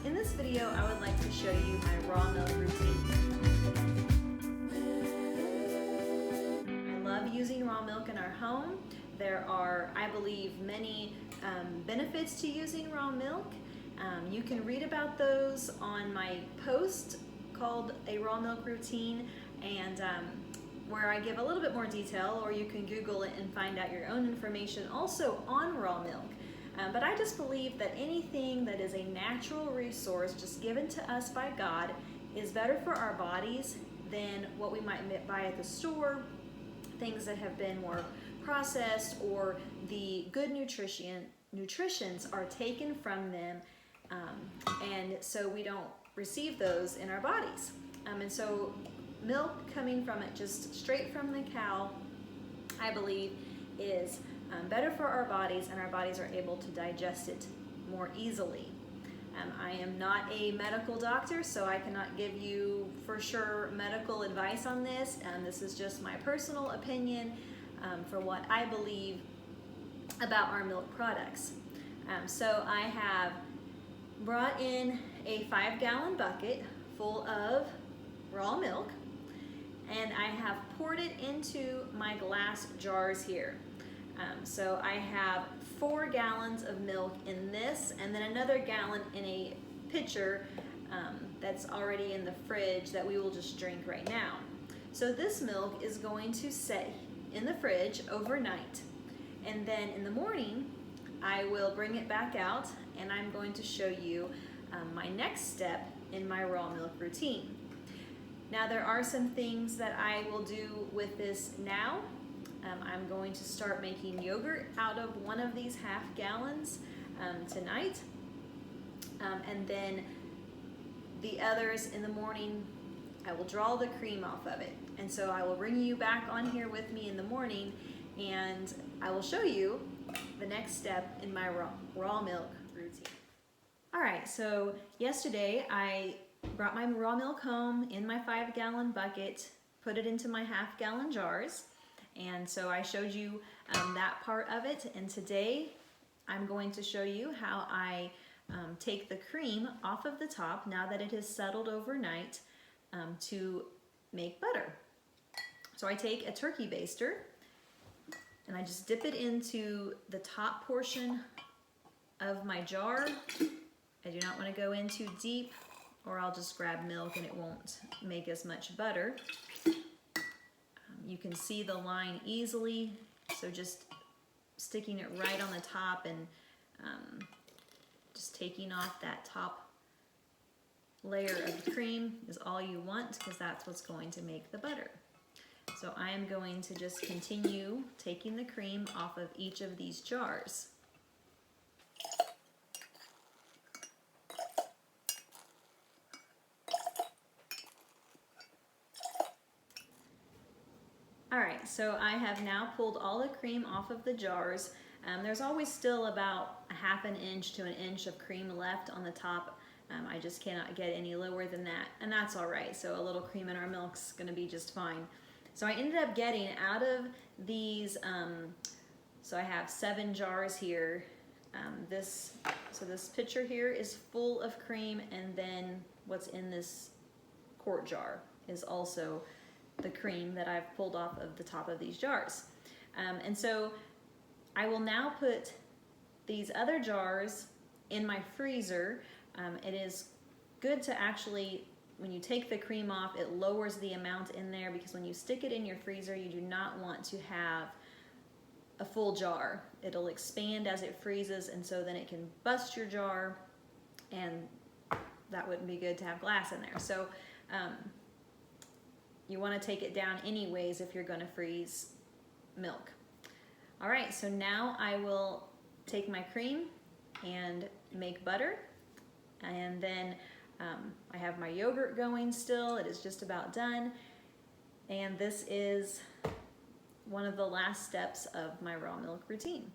In this video, I would like to show you my raw milk routine. I love using raw milk in our home. There are, I believe, many benefits to using raw milk. You can read about those on my post called A Raw Milk Routine, and where I give a little bit more detail, or you can Google it and find out your own information also on raw milk. But I just believe that anything that is a natural resource just given to us by God is better for our bodies than what we might buy at the store, things that have been more processed, or the good nutritions are taken from them, and so we don't receive those in our bodies. And so milk coming from it just straight from the cow, I believe, is better for our bodies, and our bodies are able to digest it more easily. I am not a medical doctor, so I cannot give you for sure medical advice on this. This is just my personal opinion for what I believe about our milk products. So I have brought in a 5-gallon bucket full of raw milk, and I have poured it into my glass jars here. So I have 4 gallons of milk in this, and then another gallon in a pitcher that's already in the fridge that we will just drink right now. So this milk is going to sit in the fridge overnight, and then in the morning I will bring it back out, and I'm going to show you my next step in my raw milk routine. Now, there are some things that I will do with this now. I'm going to start making yogurt out of one of these half gallons tonight, and then the others in the morning I will draw the cream off of it. And so I will bring you back on here with me in the morning, and I will show you the next step in my raw milk routine. All right, so yesterday I brought my raw milk home in my 5-gallon bucket, put it into my half-gallon jars, and so I showed you that part of it. And today I'm going to show you how I take the cream off of the top now that it has settled overnight to make butter. So I take a turkey baster and I just dip it into the top portion of my jar. I do not want to go in too deep, or I'll just grab milk and it won't make as much butter. You can see the line easily, so just sticking it right on the top and just taking off that top layer of cream is all you want, because that's what's going to make the butter. So I am going to just continue taking the cream off of each of these jars. Alright, so I have now pulled all the cream off of the jars. There's always still about a ½ inch to an inch of cream left on the top. I just cannot get any lower than that, and that's alright. So a little cream in our milk's going to be just fine. So I ended up getting out of these, so I have 7 jars here. This pitcher here is full of cream, and then what's in this quart jar is also the cream that I've pulled off of the top of these jars. And so I will now put these other jars in my freezer. It is good to actually, when you take the cream off, it lowers the amount in there, because when you stick it in your freezer, you do not want to have a full jar. It'll expand as it freezes, and so then it can bust your jar, and that wouldn't be good to have glass in there. So you want to take it down anyways if you're going to freeze milk. All right, so now I will take my cream and make butter, and then I have my yogurt going still. It is just about done, and this is one of the last steps of my raw milk routine.